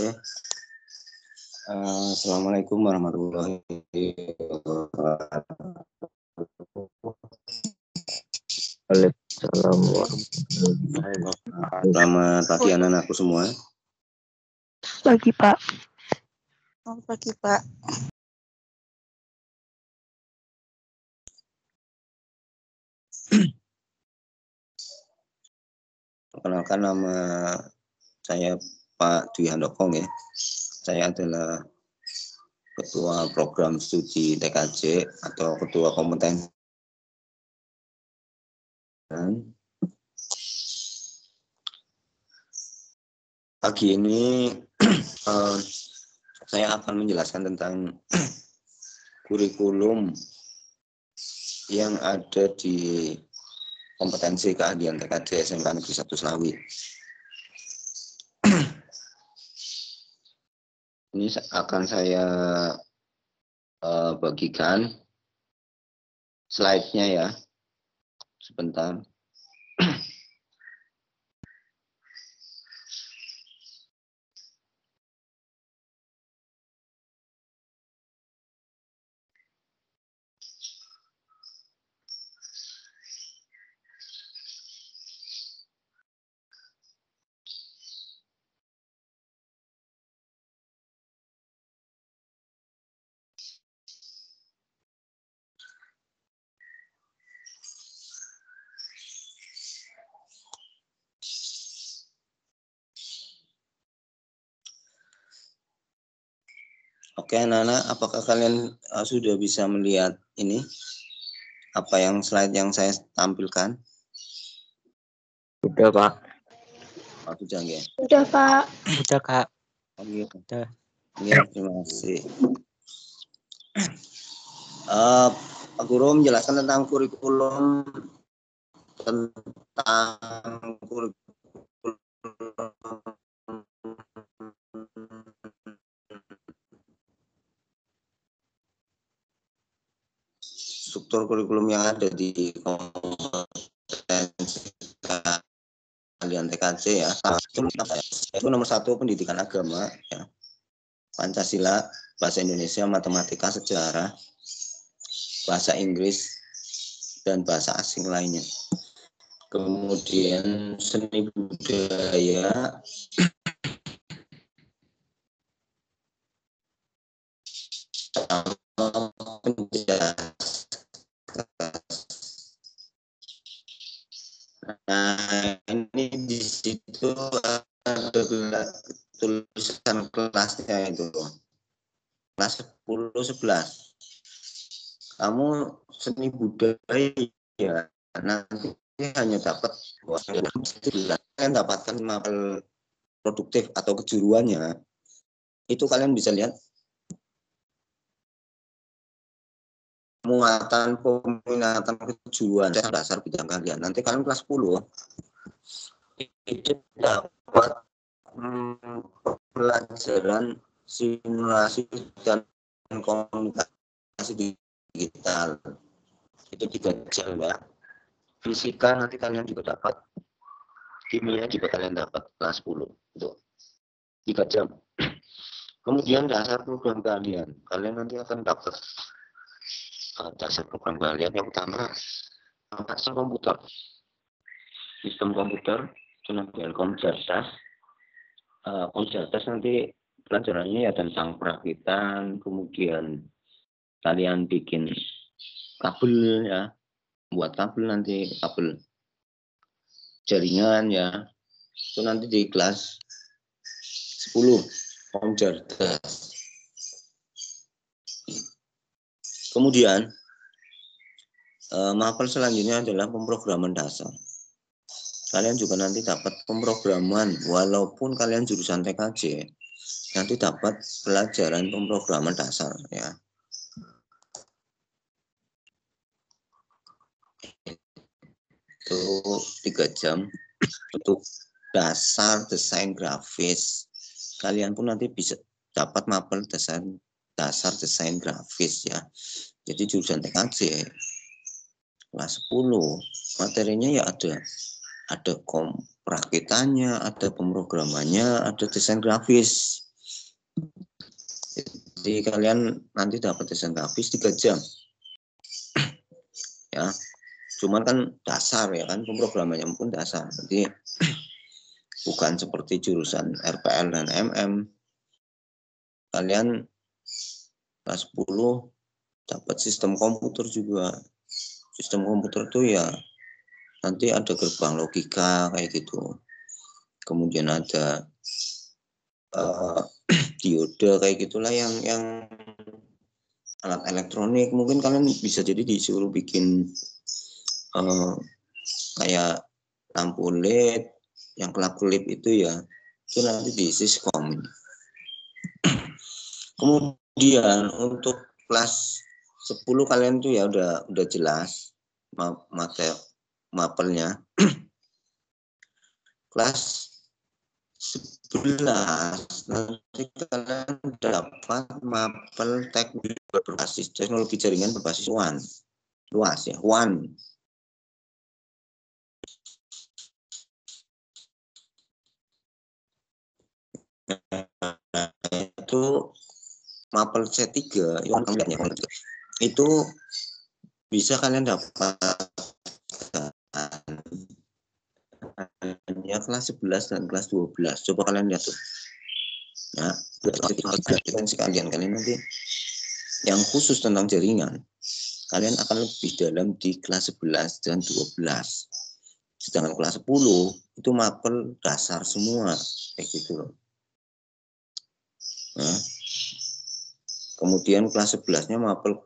Oke. Assalamualaikum warahmatullahi wabarakatuh. Waalaikumsalam warahmatullahi wabarakatuh. Selamat pagi anak-anakku semua. Pagi, Pak. Selamat pagi, Pak. Perkenalkan, nama saya Pak Dwi Handokong ya. Saya adalah Ketua Program Studi TKJ atau Ketua Kompeten. Pagi ini saya akan menjelaskan tentang kurikulum yang ada di kompetensi keahlian TKJ SMK Negeri 1 Slawi. Ini akan saya bagikan slide-nya ya. Sebentar. Oke anak-anak, apakah kalian sudah bisa melihat ini? Apa yang slide yang saya tampilkan? Sudah, Pak. Oh, sudah ya? Sudah, Pak. Sudah, Kak. Oke. Sudah. Ya, terima kasih. Pak Guru menjelaskan tentang kurikulum struktur kurikulum yang ada di kompetensi keahlian TKJ ya. Itu nomor 1 pendidikan agama ya. Pancasila, bahasa Indonesia, matematika, sejarah, bahasa Inggris, dan bahasa asing lainnya. Kemudian seni budaya, nah ini di situ ada tulisan kelasnya itu kelas 10-11. Kamu seni budaya nanti hanya dapat kalian dapatkan mapel produktif atau kejuruannya itu kalian bisa lihat muatan peminatan kejuruan dasar bidang kalian. Nanti kalian kelas 10 itu dapat pelajaran simulasi dan komunikasi digital. Itu 3 jam ya. Fisika nanti kalian juga dapat. Kimia juga kalian dapat kelas 10 itu 3 jam. Kemudian dasar program kalian nanti akan dapat dasar program kalian yang utama sistem komputer itu nanti Komcerdas. Komcerdas nanti pelajarannya ya tentang perakitan, kemudian kalian bikin kabel ya, buat kabel nanti kabel jaringan ya, itu nanti di kelas 10 Komcerdas. Kemudian mapel selanjutnya adalah pemrograman dasar. Kalian juga nanti dapat pemrograman, walaupun kalian jurusan TKJ, nanti dapat pelajaran pemrograman dasar ya. Itu 3 jam untuk dasar desain grafis. Kalian pun nanti bisa dapat mapel dasar desain grafis ya. Jadi jurusan TKJ kelas 10 materinya ya ada perakitannya, ada pemrogramannya, ada desain grafis. Jadi kalian nanti dapat desain grafis 3 jam. Ya. Cuman kan dasar ya kan, pemrogramannya pun dasar. Jadi bukan seperti jurusan RPL dan MM. Kalian kelas 10 dapat sistem komputer juga. Sistem komputer itu ya nanti ada gerbang logika kayak gitu. Kemudian ada diode kayak gitulah yang alat elektronik. Mungkin kalian bisa jadi disuruh bikin kayak lampu LED yang kelap-kelip itu ya, itu nanti di Siskom. Kemudian untuk kelas 10 kalian tuh ya udah jelas mapelnya. Kelas 11 nanti kalian dapat mapel teknik berbasis teknologi jaringan berbasis WAN. Luas ya, WAN. Itu mapel C3 yang itu bisa kalian dapat hanya kelas 11 dan kelas 12. Coba kalian lihat tuh. Ya, kalian nanti yang khusus tentang jaringan, kalian akan lebih dalam di kelas 11 dan 12. Sedangkan kelas 10 itu mapel dasar semua kayak gitu loh. Nah, kemudian kelas 11-nya mapel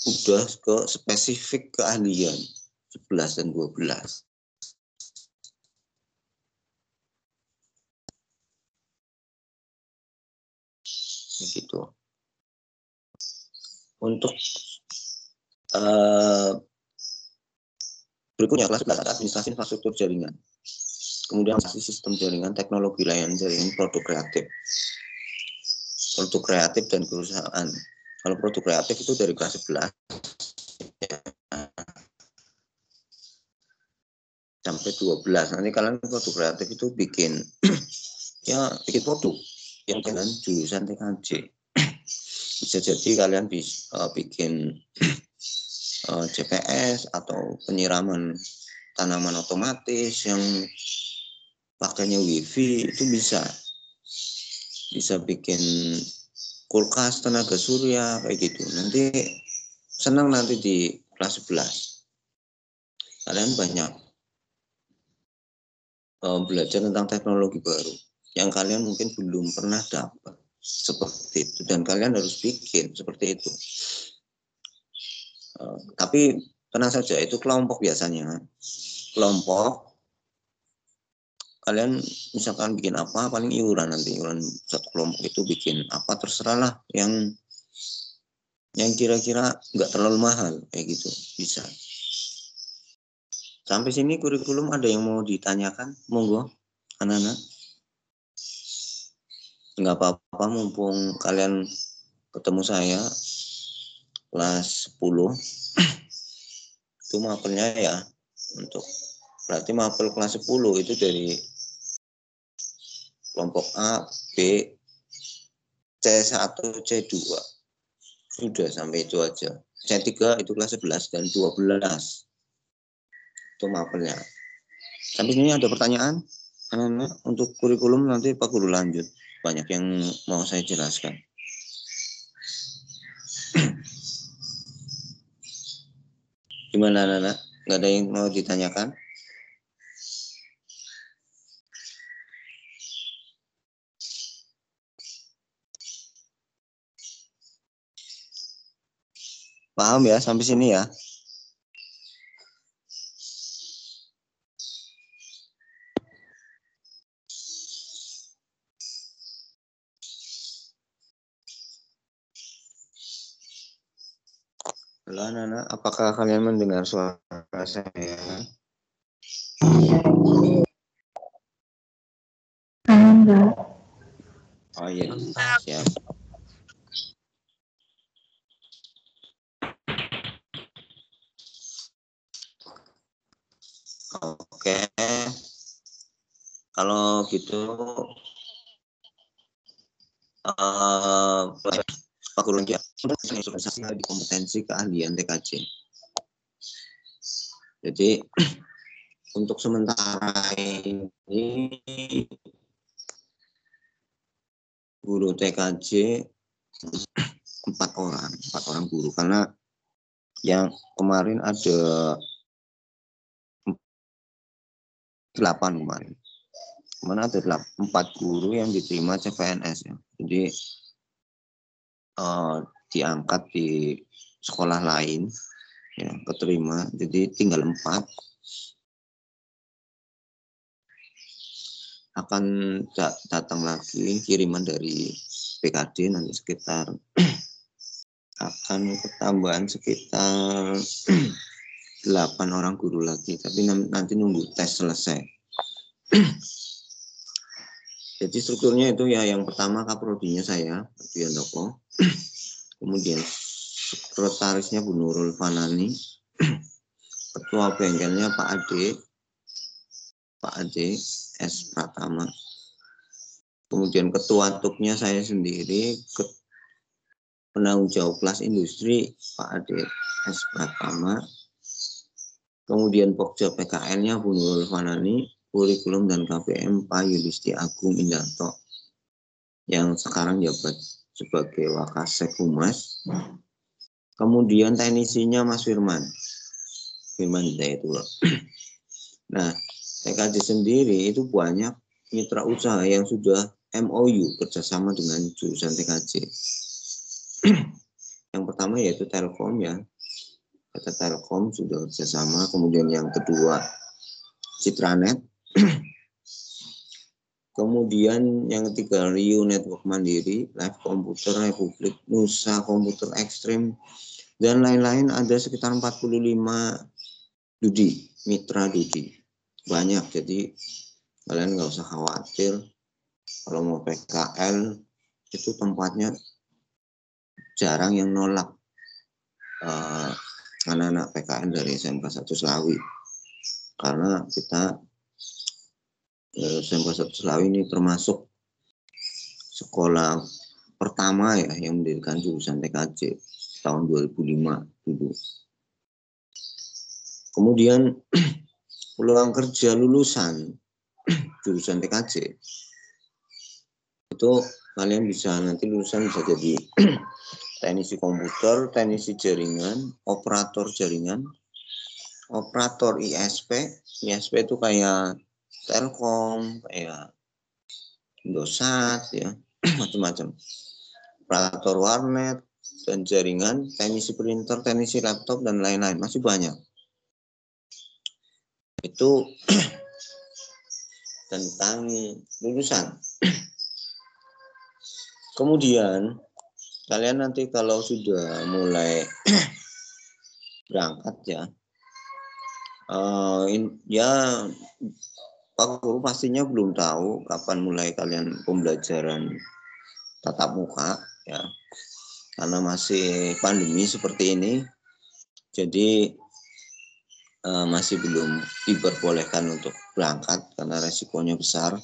udah ke spesifik keahlian 11 dan 12. Gitu. Untuk berikutnya kelas 11 ada administrasi infrastruktur jaringan. Kemudian sistem jaringan, teknologi layanan jaringan, produk kreatif. Produk kreatif dan perusahaan. Kalau produk kreatif itu dari kelas 11 sampai 12. Nanti kalian produk kreatif itu bikin bikin produk yang dengan jurusan TKJ. Bisa jadi kalian bisa bikin CPS atau penyiraman tanaman otomatis yang pakainya WiFi itu bisa bikin kulkas tenaga surya kayak gitu. Nanti senang nanti di kelas 11 kalian banyak belajar tentang teknologi baru yang kalian mungkin belum pernah dapat seperti itu, dan kalian harus bikin seperti itu. Tapi tenang saja, itu kelompok biasanya. Kelompok kalian misalkan bikin apa, paling iuran satu kelompok itu bikin apa terserah lah, yang kira-kira nggak terlalu mahal kayak gitu bisa. Sampai sini kurikulum ada yang mau ditanyakan? Monggo anak-anak. Nggak apa-apa, mumpung kalian ketemu saya kelas 10 itu mapelnya ya, untuk berarti mapel kelas 10 itu dari kelompok A, B, C1, C2 sudah sampai itu aja. C3 itu kelas 11 dan 12 itu mapelnya. Sampai sini ada pertanyaan anak-anak? Untuk kurikulum nanti Pak Guru lanjut, banyak yang mau saya jelaskan. Gimana anak-anak? Nggak ada yang mau ditanyakan? Paham ya sampai sini ya? Halo anak-anak, apakah kalian mendengar suara saya? Enggak. Oh iya, siap. Oke, kalau gitu perguruan tinggi di kompetensi keahlian TKJ. Jadi untuk sementara ini guru TKJ 4 orang guru, karena yang kemarin ada 8 kemarin. Mana ada 4 guru yang diterima CPNS ya. Jadi diangkat di sekolah lain ya, keterima. Jadi tinggal 4. Akan datang lagi kiriman dari PKD nanti sekitar akan ketambahan sekitar 8 orang guru lagi, tapi nanti nunggu tes selesai. Jadi strukturnya itu ya, yang pertama kaprodinya saya, Diandoko, kemudian sekretarisnya Bu Nurul Fanani, ketua bengkelnya Pak Ade S. Pratama, kemudian ketua tuknya saya sendiri, penanggung jawab kelas industri Pak Ade S. Pratama, kemudian Pokja PKN-nya Bu Nurul Fanani, kurikulum dan KPM Pak Yulisti Agung Indarto, yang sekarang jabat sebagai Wakasek Humas, kemudian teknisinya Mas Firman Hidayatullah. Nah, TKJ sendiri itu banyak mitra usaha yang sudah MOU kerjasama dengan jurusan TKJ. Yang pertama yaitu Telkom ya, kata Telkom sudah kerjasama. Kemudian yang kedua Citranet, kemudian yang ketiga Rio Network Mandiri, Live Komputer Republik, Nusa Komputer Ekstrim, dan lain-lain. Ada sekitar 45 mitra Dudi, banyak. Jadi kalian nggak usah khawatir kalau mau PKL itu tempatnya jarang yang nolak anak-anak PKN dari SMK 1 Slawi, karena kita SMK 1 Slawi ini termasuk sekolah pertama ya yang mendirikan jurusan TKJ tahun 2005 dulu. Kemudian peluang kerja lulusan jurusan TKJ itu kalian bisa, nanti lulusan bisa jadi teknisi komputer, teknisi jaringan, operator jaringan, operator ISP. ISP itu kayak Telkom, kayak Indosat ya, macam-macam. Operator warnet dan jaringan, teknisi printer, teknisi laptop, dan lain-lain, masih banyak. Itu tentang lulusan. Kemudian kalian nanti kalau sudah mulai berangkat ya, ya Pak Guru pastinya belum tahu kapan mulai kalian pembelajaran tatap muka ya, karena masih pandemi seperti ini, jadi masih belum diperbolehkan untuk berangkat karena resikonya besar.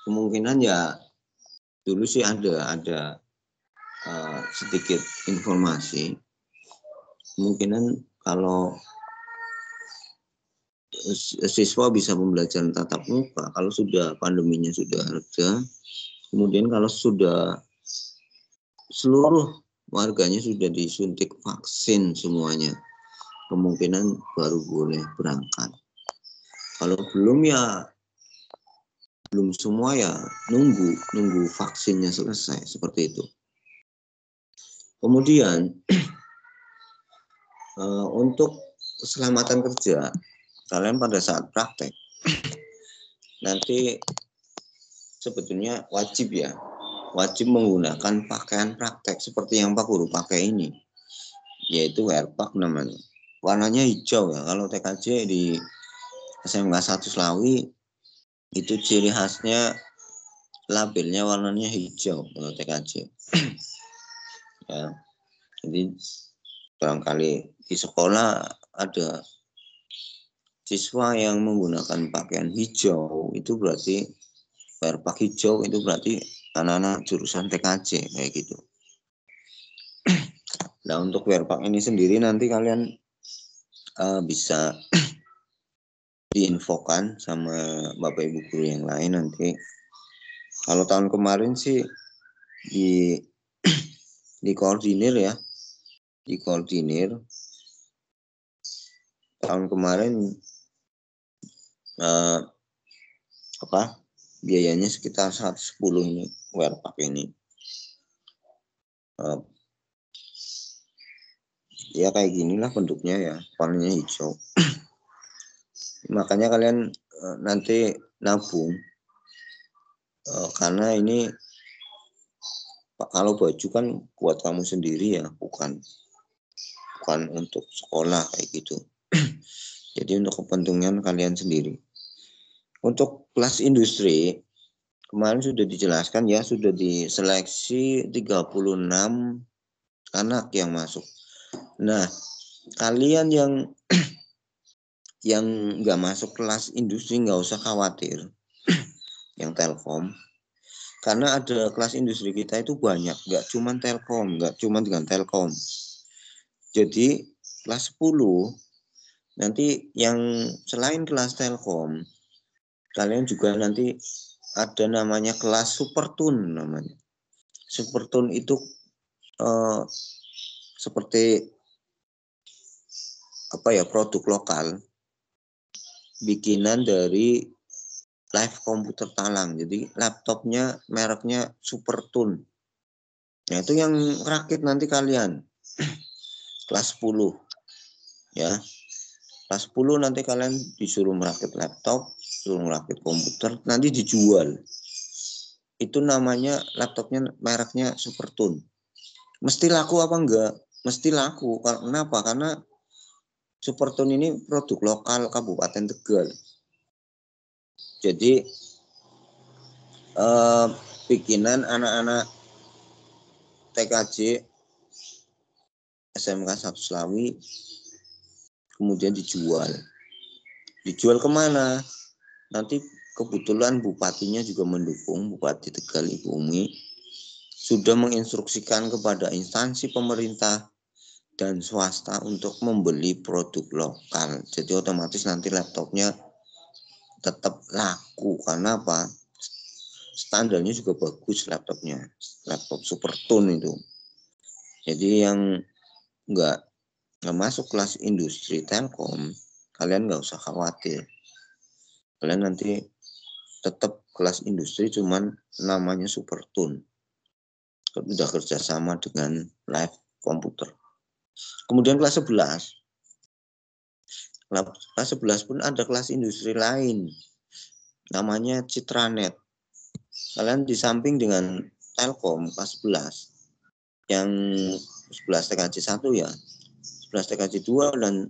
Kemungkinan ya dulu sih ada sedikit informasi, kemungkinan kalau siswa bisa pembelajaran tatap muka kalau sudah pandeminya sudah reda, kemudian kalau sudah seluruh warganya sudah disuntik vaksin semuanya, kemungkinan baru boleh berangkat. Kalau belum ya belum semua ya, nunggu vaksinnya selesai, seperti itu. Kemudian untuk keselamatan kerja kalian pada saat praktek nanti sebetulnya wajib menggunakan pakaian praktek seperti yang Pak Guru pakai ini, yaitu wearpack namanya. Warnanya hijau ya. Kalau TKJ di SMK 1 Slawi itu ciri khasnya labelnya warnanya hijau kalau TKJ. Ya. Jadi barangkali di sekolah ada siswa yang menggunakan pakaian hijau, itu berarti Werpak hijau itu berarti anak-anak jurusan TKJ kayak gitu. Nah, untuk werpak ini sendiri nanti kalian bisa diinfokan sama Bapak Ibu guru yang lain nanti. Kalau tahun kemarin sih dikoordinir ya, dikoordinir. Tahun kemarin biayanya sekitar 110 ini werpak ini. Ya kayak ginilah bentuknya ya, warnanya hijau. Makanya kalian nanti nabung karena ini kalau baju kan buat kamu sendiri ya, bukan untuk sekolah kayak gitu. Jadi untuk kepentingan kalian sendiri. Untuk kelas industri kemarin sudah dijelaskan ya, sudah diseleksi 36 anak yang masuk. Nah, kalian yang nggak masuk kelas industri nggak usah khawatir, yang Telkom, karena ada kelas industri kita itu banyak, nggak cuma Telkom, nggak cuma dengan Telkom. Jadi kelas 10 nanti yang selain kelas Telkom, kalian juga nanti ada namanya kelas Supertun namanya. Supertun itu seperti produk lokal bikinan dari Live Komputer Talang. Jadi laptopnya mereknya Supertun. Nah, itu yang rakit nanti kalian kelas 10 ya. Kelas 10 nanti kalian disuruh merakit laptop, disuruh merakit komputer, nanti dijual. Itu namanya laptopnya mereknya Supertun. Mesti laku apa enggak? Mesti laku. Kenapa? Karena Supertun ini produk lokal Kabupaten Tegal. Jadi bikinan anak-anak TKJ SMK 1 Slawi, kemudian dijual. Dijual kemana? Nanti kebetulan bupatinya juga mendukung, Bupati Tegal Ibu Umi sudah menginstruksikan kepada instansi pemerintah dan swasta untuk membeli produk lokal. Jadi otomatis nanti laptopnya tetap laku. Karena apa? Standarnya juga bagus laptopnya. Laptop Supertun itu. Jadi yang nggak masuk kelas industri Telkom, kalian nggak usah khawatir. Kalian nanti tetap kelas industri, cuman namanya Supertun. Sudah kerjasama dengan Live Komputer. Kemudian kelas 11. Kelas 11 pun ada kelas industri lain. Namanya Citranet. Kalian di samping dengan Telkom kelas 11. Yang 11 TKJ 1 ya. 11 TKJ 2 dan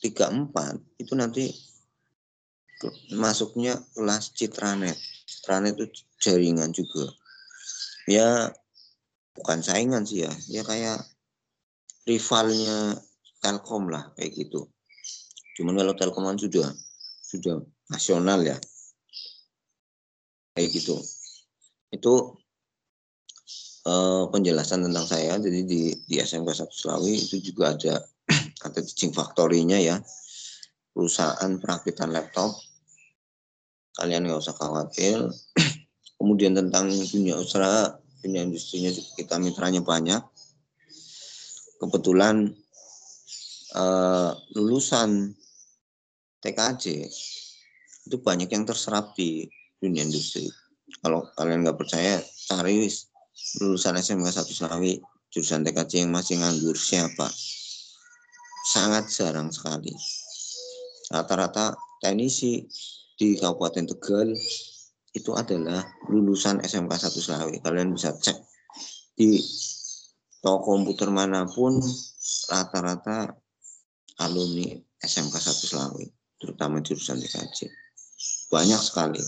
34 itu nanti masuknya kelas Citranet. Citranet itu jaringan juga. Ya bukan saingan sih ya. Ya kayak rivalnya Telkom lah kayak gitu. Cuman kalau Telkom kan sudah nasional ya. Kayak gitu. Itu penjelasan tentang saya. Jadi di SMK 1 Slawi itu juga ada teaching factory-nya ya. Perusahaan perakitan laptop. Kalian nggak usah khawatir. Kemudian tentang dunia usaha, dunia industrinya juga kita mitranya banyak. Kebetulan lulusan TKJ itu banyak yang terserap di dunia industri. Kalau kalian nggak percaya, cari lulusan SMK 1 Slawi jurusan TKJ yang masih nganggur siapa? Sangat jarang sekali. Rata-rata teknisi di Kabupaten Tegal itu adalah lulusan SMK 1 Slawi. Kalian bisa cek di toko komputer manapun, rata-rata alumni SMK 1 Slawi, terutama jurusan TKJ. Banyak sekali.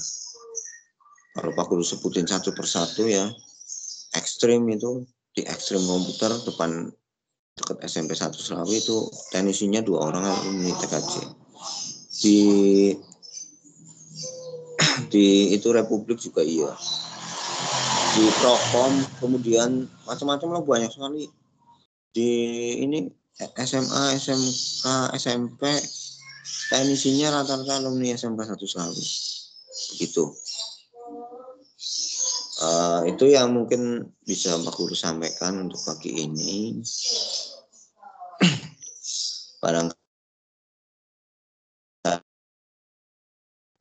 Kalau Pak Guru sebutin satu persatu ya, ekstrim itu di ekstrim komputer depan dekat SMP 1 Slawi itu teknisinya 2 orang alumni TKJ. Di di itu Republik juga iya. Di Prokom, kemudian macam-macam lah, banyak sekali. Di ini SMA, SMK, SMP, teknisinya rata-rata alumni SMK 1 selalu. Begitu. Itu yang mungkin bisa Pak Guru sampaikan untuk pagi ini. Barangkali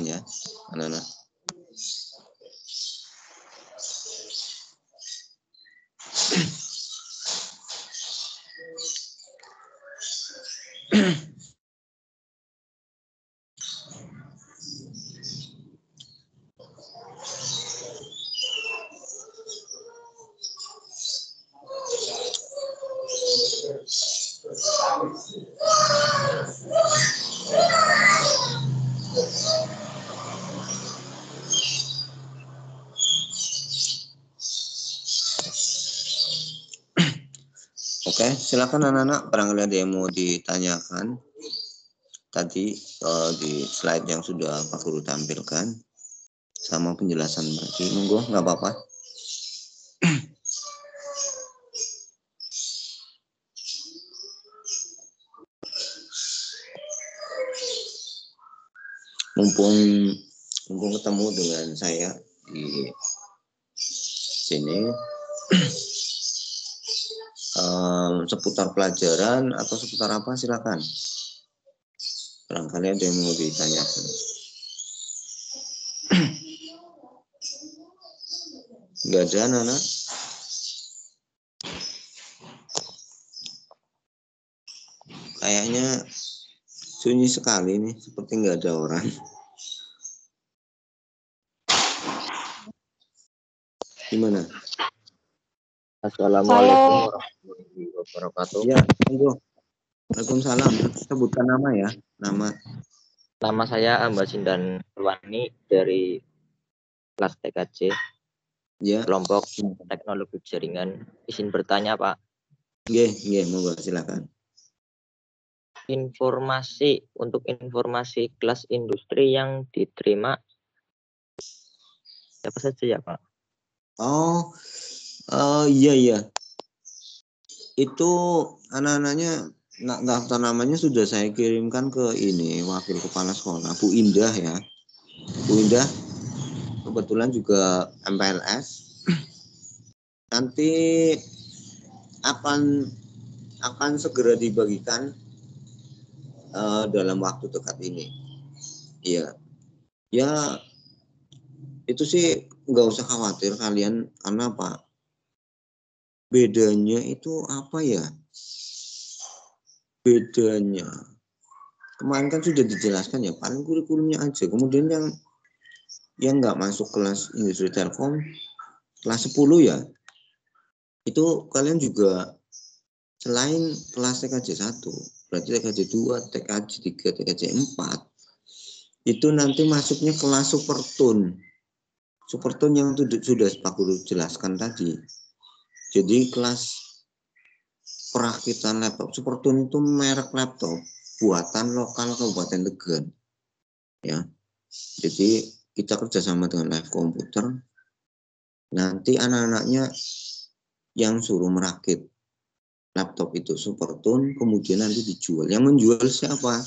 ya, anak-anak. Oke, silakan anak-anak, barangkali ada yang mau ditanyakan. Tadi di slide yang sudah Pak Guru tampilkan sama penjelasan tadi, monggo, nggak apa-apa. Mumpung ketemu dengan saya di sini, seputar pelajaran atau seputar apa, silakan. Barangkali ada yang mau ditanyakan. Nggak ada, anak-anak? Kayaknya sunyi sekali nih, seperti nggak ada orang. Gimana? Assalamualaikum warahmatullahi wabarakatuh. Ya, monggo. Waalaikumsalam. Sebutkan nama ya, nama. Nama saya Amba Sindan Purwani dari kelas TKJ, Ya, kelompok teknologi jaringan. Izin bertanya, Pak. nggih, monggo silakan. Informasi kelas industri yang diterima siapa saja ya, Pak? Iya. Itu anak-anaknya, daftar namanya sudah saya kirimkan ke ini, wakil kepala sekolah, Bu Indah ya. Bu Indah kebetulan juga MPLS. Nanti akan segera dibagikan dalam waktu dekat ini. Iya. Ya, itu sih nggak usah khawatir kalian, karena apa? Bedanya itu apa ya? Bedanya kemarin kan sudah dijelaskan ya, paling kurikulumnya aja. Kemudian yang nggak masuk kelas industri telkom kelas 10 ya, itu kalian juga selain kelas TKJ 1, berarti TKJ 2, TKJ 3, TKJ 4, itu nanti masuknya kelas Supertune. Supertune yang sudah Pak Guru jelaskan tadi. Jadi kelas perakitan laptop. Supertune itu merek laptop buatan lokal Kabupaten Tegal. Ya. Jadi kita kerjasama dengan Live Komputer. Nanti anak-anaknya yang suruh merakit laptop itu Supertune, kemudian nanti dijual. Yang menjual siapa?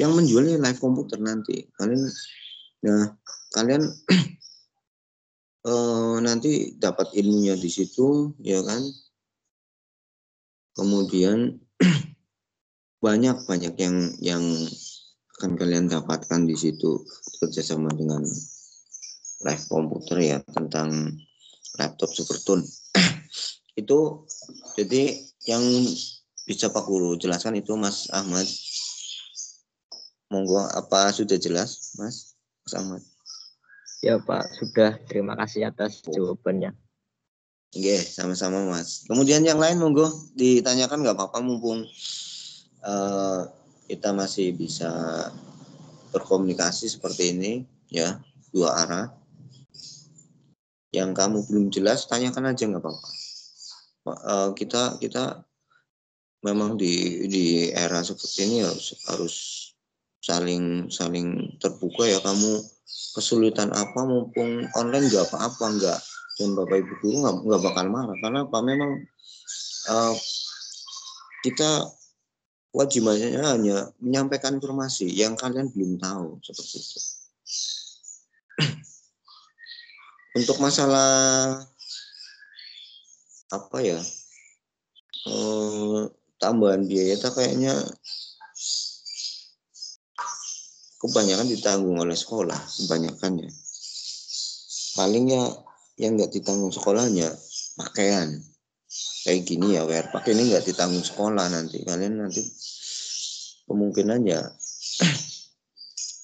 Yang menjualnya Live Komputer nanti. Kalian nanti dapat ilmunya di situ, ya kan? Kemudian banyak yang akan kalian dapatkan di situ kerjasama dengan Live Komputer ya, tentang laptop Supertune. Itu jadi yang bisa Pak Guru jelaskan itu Mas Ahmad. Monggo, apa sudah jelas Mas Ahmad? Ya, Pak, sudah. Terima kasih atas jawabannya. Oke, sama-sama Mas. Kemudian yang lain monggo ditanyakan, nggak apa-apa, mumpung kita masih bisa berkomunikasi seperti ini ya, dua arah. Yang kamu belum jelas tanyakan aja, nggak apa-apa. Kita memang di era seperti ini harus saling terbuka ya. Kamu kesulitan apa mumpung online nggak apa-apa, nggak, dan Bapak Ibu guru nggak bakal marah. Karena apa, memang kita kewajibannya hanya menyampaikan informasi yang kalian belum tahu, seperti itu. Untuk masalah apa ya, tambahan biaya itu kayaknya kebanyakan ditanggung oleh sekolah, kebanyakan ya. Palingnya yang nggak ditanggung sekolahnya pakaian. Kayak gini ya, wear pakai ini nggak ditanggung sekolah, nanti kalian nanti kemungkinannya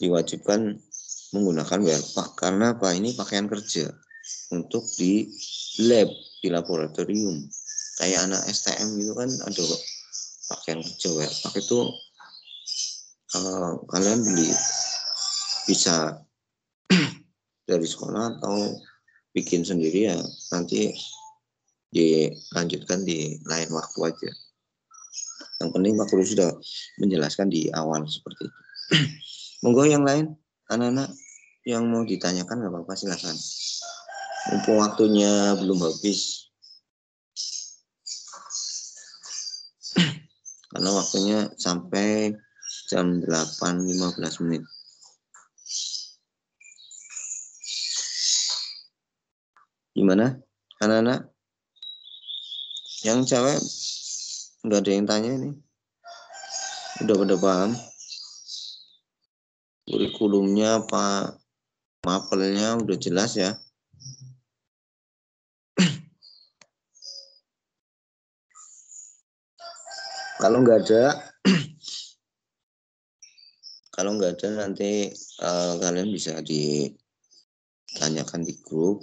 diwajibkan menggunakan wear pack. Karena apa, ini pakaian kerja untuk di lab, di laboratorium. Kayak anak STM gitu kan ada pakaian kerja wear pack itu. Kalian beli bisa dari sekolah atau bikin sendiri ya, nanti dilanjutkan di lain waktu aja. Yang penting Pak Guru sudah menjelaskan di awal seperti itu. Monggo yang lain, anak-anak yang mau ditanyakan nggak apa-apa, silakan. Mumpung waktunya belum habis. Karena waktunya sampai jam 8.15 menit. Gimana anak-anak? Yang cewek nggak ada yang tanya ini. Udah pada paham? Kurikulumnya apa, mapelnya udah jelas ya? Kalau nggak ada nanti kalian bisa ditanyakan di grup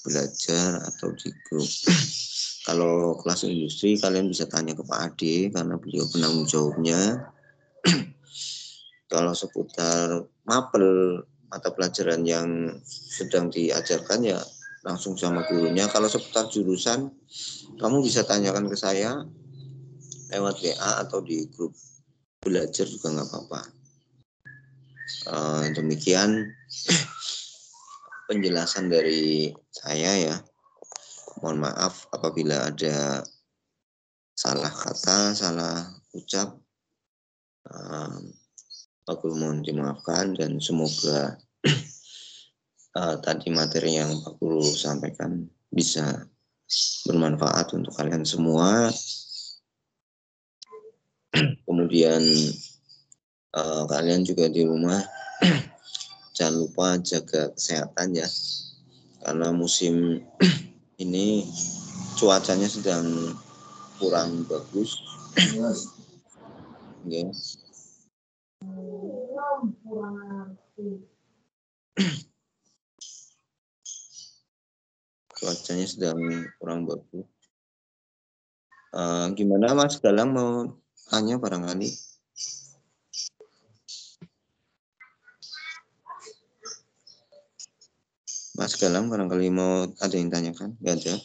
belajar atau di grup. Kalau kelas industri kalian bisa tanya ke Pak Ade karena beliau penanggung jawabnya. Kalau seputar mapel, mata pelajaran yang sedang diajarkan ya langsung sama gurunya. Kalau seputar jurusan, kamu bisa tanyakan ke saya lewat WA atau di grup belajar juga nggak apa-apa. Demikian penjelasan dari saya ya. Mohon maaf apabila ada salah kata, salah ucap. Aku mohon dimaafkan dan semoga tadi materi yang Pak Guru sampaikan bisa bermanfaat untuk kalian semua. Kemudian kalian juga di rumah jangan lupa jaga kesehatan ya, karena musim ini cuacanya sedang kurang bagus. Okay. Cuacanya sedang kurang bagus. Gimana Mas Galang, mau tanya barangkali? Mas Galang barangkali mau ada yang tanyakan? Nggak ada.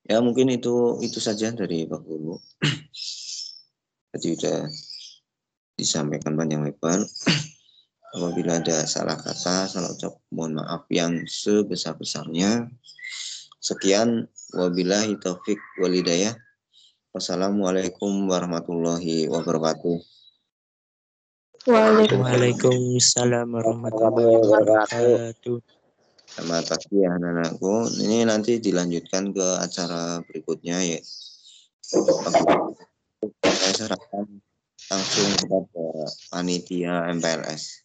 Ya mungkin itu saja dari Pak Guru. Tadi sudah disampaikan panjang lebar. Apabila ada salah kata, salah ucap, mohon maaf yang sebesar-besarnya. Sekian, wabillahi taufik walhidayah. Wassalamualaikum warahmatullahi wabarakatuh. Waalaikumsalam Warahmatullahi wabarakatuh. Selamat pagi ya anak-anakku. Ini nanti dilanjutkan ke acara berikutnya ya. Saya serahkan langsung kepada panitia MPLS.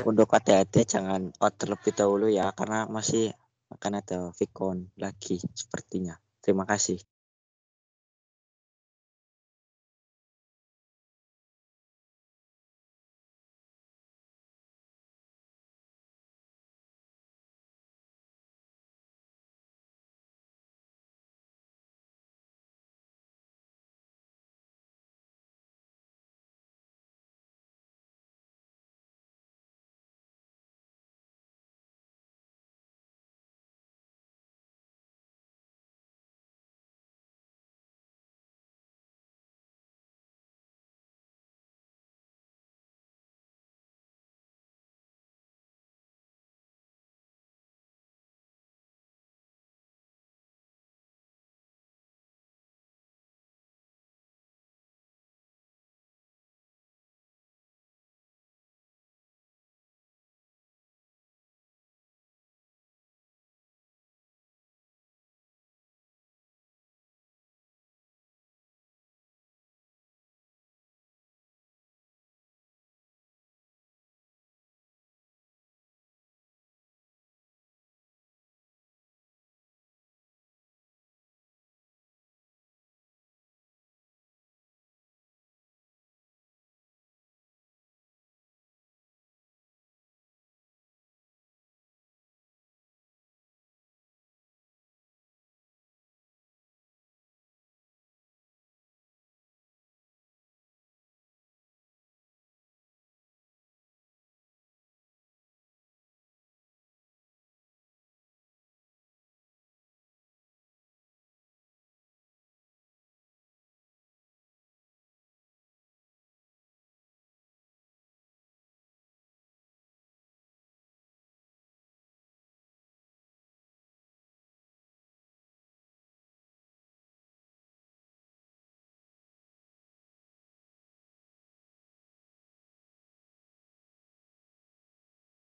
Untuk hati-hati jangan out terlebih dahulu ya, karena masih akan ada Vicon lagi sepertinya. Terima kasih.